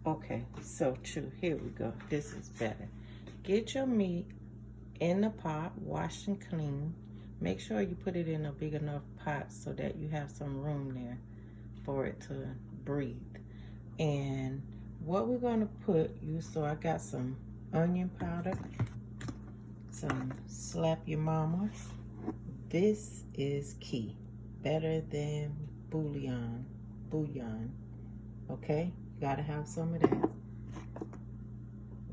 Okay, so true. Here we go. This is better. Get your meat in the pot, wash and clean. Make sure you put it in a big enough pot so that you have some room there for it to breathe. And what we're going to put, so I got some onion powder, some slap your mama. This is key. Better than bouillon. Okay? You gotta have some of that.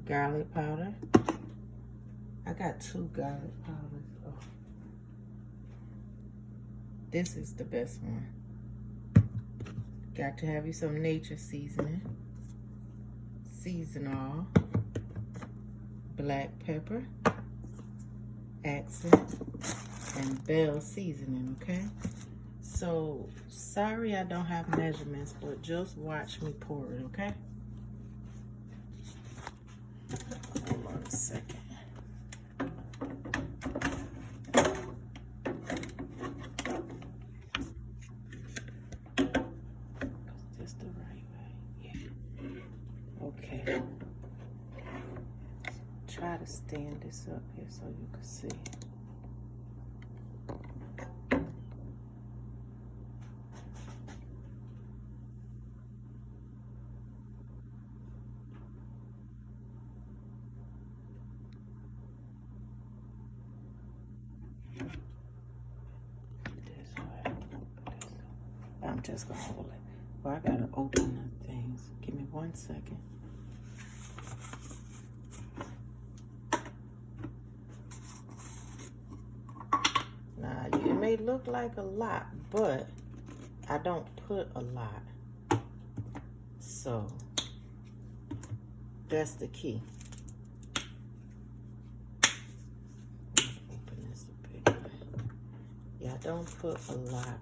Garlic powder. I got 2 garlic powders. Oh. This is the best one. Got to have you some nature seasoning. Season all. Black pepper. Accent. And bell seasoning, okay? So, sorry I don't have measurements, but just watch me pour it, okay? Hold on a second. Is this the right way? Yeah. Okay. Try to stand this up here so you can see. I'm just gonna hold it. Well, I gotta open the things. Give me 1 second. Now, it may look like a lot, but I don't put a lot. So, that's the key. Open this a bit. Yeah, I don't put a lot.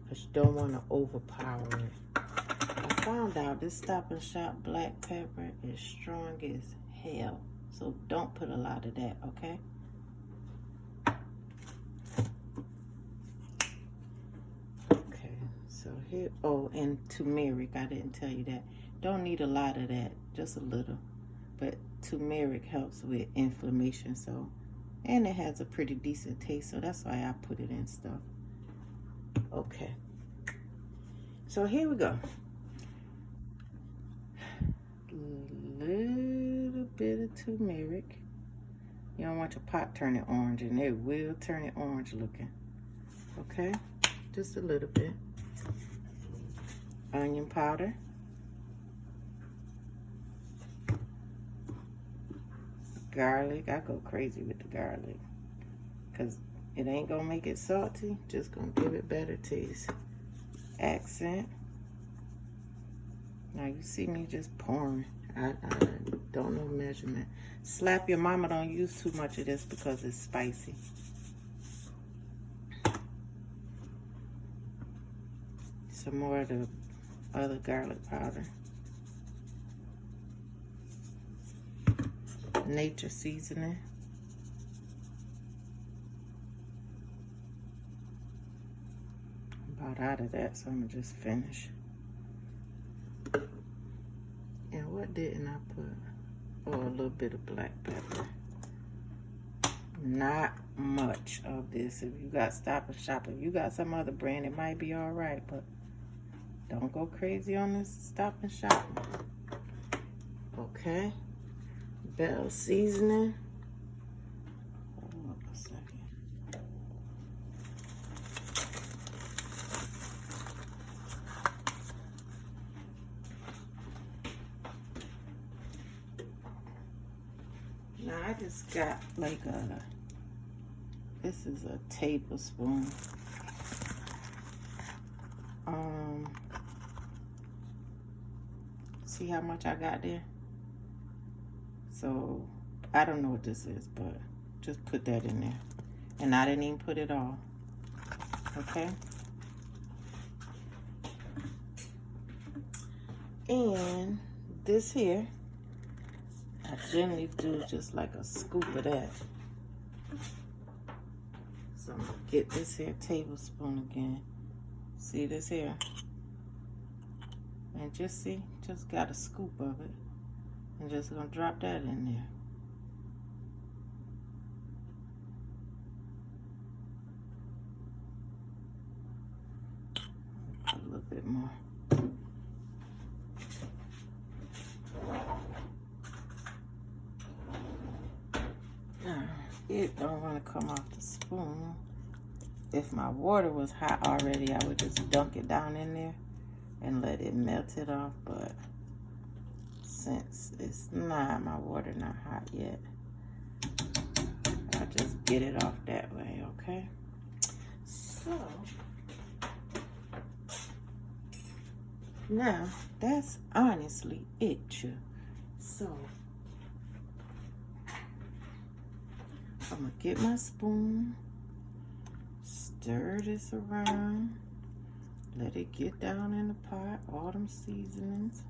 Because you don't want to overpower it. I found out this Stop and Shop black pepper is strong as hell. So don't put a lot of that, okay? Okay, so here, oh, and turmeric, I didn't tell you that. Don't need a lot of that, just a little. But turmeric helps with inflammation, so, and it has a pretty decent taste, so that's why I put it in stuff. Okay, so here we go. Little bit of turmeric. You don't want your pot turning orange, and it will turn it orange looking. Okay, just a little bit. Onion powder. Garlic. I go crazy with the garlic because it ain't gonna make it salty, just gonna give it better taste. Accent. Now you see me just pouring. I don't know measurement. Slap your mama, don't use too much of this because it's spicy. Some more of the other garlic powder. Nature seasoning. I'm about out of that, so I'm gonna just finish. And what didn't I put? Oh, a little bit of black pepper. Not much of this. If you got Stop and Shop, if you got some other brand, it might be all right, but don't go crazy on this Stop and Shop. Okay. Bell seasoning. Hold up a second. Now I just got like this is a tablespoon. See how much I got there? So, I don't know what this is, but just put that in there. And I didn't even put it all. Okay? And this here, I generally do just like a scoop of that. So I'm gonna get this here tablespoon again. See this here? And just see, just got a scoop of it. And just gonna drop that in there. Put a little bit more. It don't want to come off the spoon. If my water was hot already, I would just dunk it down in there and let it melt it off. But since it's not, my water not hot yet, I just get it off that way, okay? So now that's honestly it, so I'm gonna get my spoon, stir this around, let it get down in the pot, all them seasonings.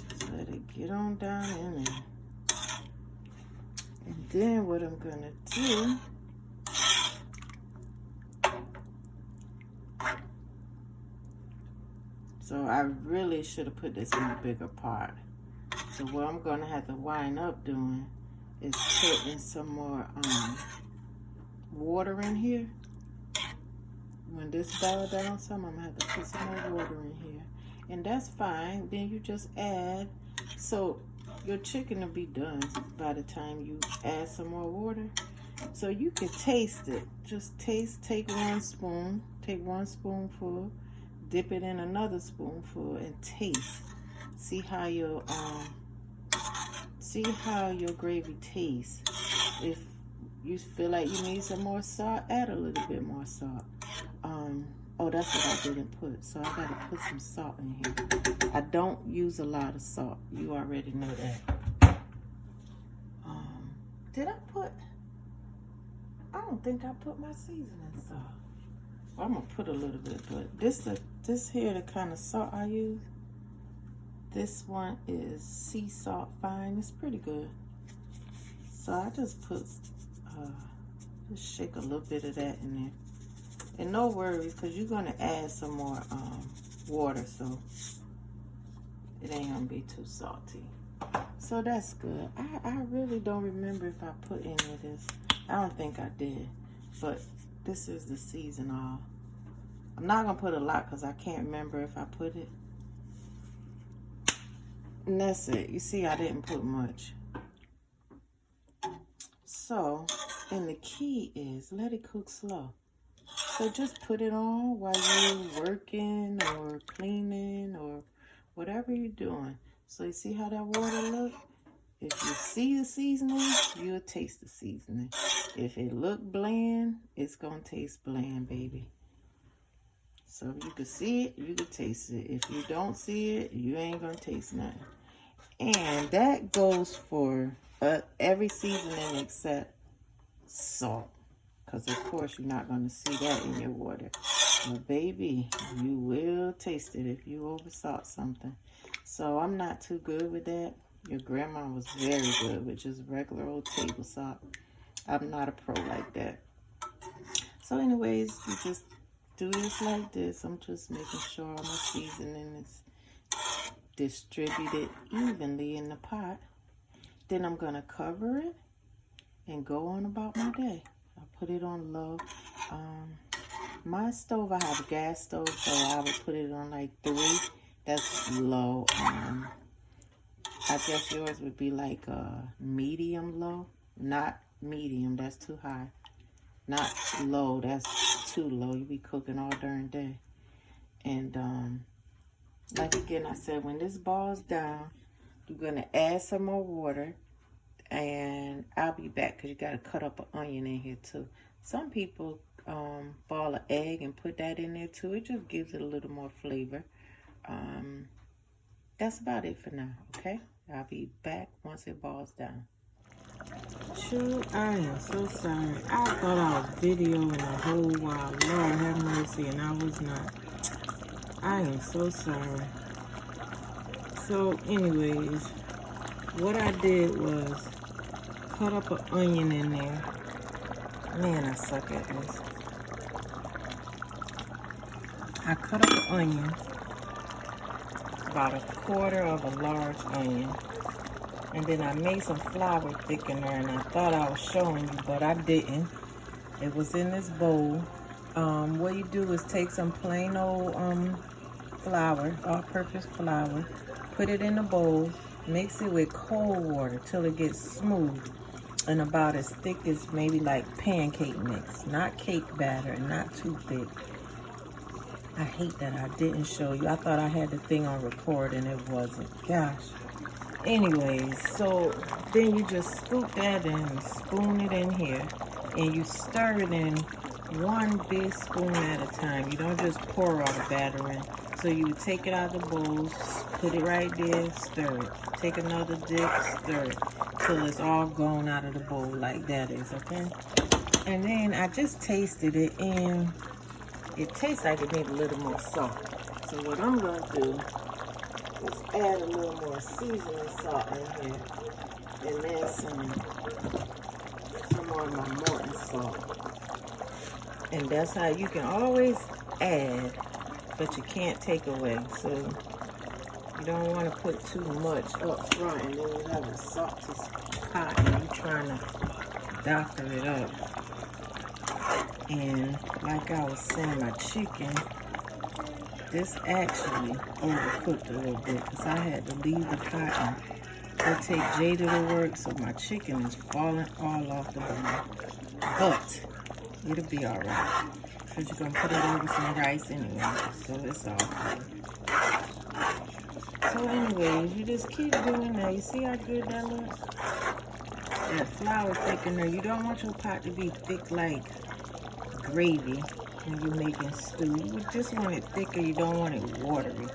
Just let it get on down in there. And then what I'm gonna do, so I really should have put this in a bigger pot. So what I'm gonna have to wind up doing is putting some more water in here. When this boils down some, I'm gonna have to put some more water in here. And that's fine. Then you just add, so your chicken will be done by the time you add some more water. So you can taste it. Just taste, take one spoonful, dip it in another spoonful and taste. See how your gravy tastes. If you feel like you need some more salt, add a little bit more salt. Oh, that's what I didn't put. So I gotta put some salt in here. I don't use a lot of salt. You already know that. Did I put? I don't think I put my seasoning salt. Well, I'm gonna put a little bit, but this here the kind of salt I use. This one is sea salt fine. It's pretty good. So I just put, just shake a little bit of that in there. And no worries, because you're going to add some more water, so it ain't going to be too salty. So that's good. I really don't remember if I put any of this. I don't think I did, but this is the season all. I'm not going to put a lot because I can't remember if I put it. And that's it. You see, I didn't put much. So, and the key is let it cook slow. So just put it on while you're working or cleaning or whatever you're doing. So you see how that water look? If you see the seasoning, you'll taste the seasoning. If it look bland, it's gonna taste bland, baby. So if you can see it, you can taste it. If you don't see it, you ain't gonna taste nothing. And that goes for every seasoning except salt. Because of course you're not going to see that in your water. But baby, you will taste it if you oversalt something. So I'm not too good with that. Your grandma was very good with just regular old table salt. I'm not a pro like that. So anyways, you just do this like this. I'm just making sure all my seasoning is distributed evenly in the pot. Then I'm going to cover it and go on about my day. I put it on low. My stove, I have a gas stove, so I would put it on like 3. That's low. I guess yours would be like medium low. Not medium, that's too high. Not low, that's too low. You be cooking all darn day. And like again, I said, when this boils down, you're going to add some more water. And I'll be back because you got to cut up an onion in here too. Some people boil an egg and put that in there too. It just gives it a little more flavor. That's about it for now, okay? I'll be back once it boils down. Sure, I am so sorry. I thought I was videoing a whole while. Lord have mercy, and I was not. I am so sorry. So anyways, what I did was cut up an onion in there. Man, I suck at this. I cut up an onion, about a quarter of a large onion. And then I made some flour thickener, and I thought I was showing you, but I didn't. It was in this bowl. What you do is take some plain old flour, all-purpose flour, put it in a bowl, mix it with cold water till it gets smooth and about as thick as maybe like pancake mix, not cake batter and not too thick. I hate that I didn't show you. I thought I had the thing on record and it wasn't. Gosh. Anyways, so then you just scoop that in and spoon it in here, and you stir it in one big spoon at a time. You don't just pour all the batter in. So you take it out of the bowl, put it right there, stir it. Take another dip, stir it till it's all gone out of the bowl like that is, okay? And then I just tasted it, and it tastes like it needs a little more salt. So what I'm going to do is add a little more seasoning salt in here, and then some more of my Morton salt. And that's how you can always add, but you can't take away. So you don't want to put too much up front, and then you have a salty pot and you're trying to doctor it up. And like I was saying, my chicken, this actually overcooked a little bit because I had to leave the pot and go take Jada to work, so my chicken is falling all off the bone. But it'll be all right because you're going to put it over some rice anyway, so it's all good. So anyways, you just keep doing that. You see how good that looks? That flour thickener, you don't want your pot to be thick like gravy when you're making stew. You just want it thicker, you don't want it watery.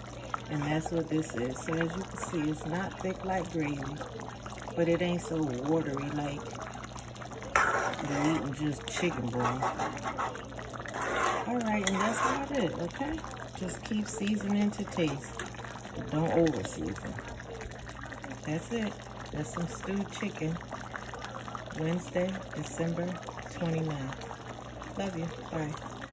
And that's what this is. So as you can see, it's not thick like gravy, but it ain't so watery like you're eating just chicken broth. Alright, and that's about it, okay? Just keep seasoning to taste. But don't over season. That's it. That's some stewed chicken. Wednesday, December 29th. Love you. Bye.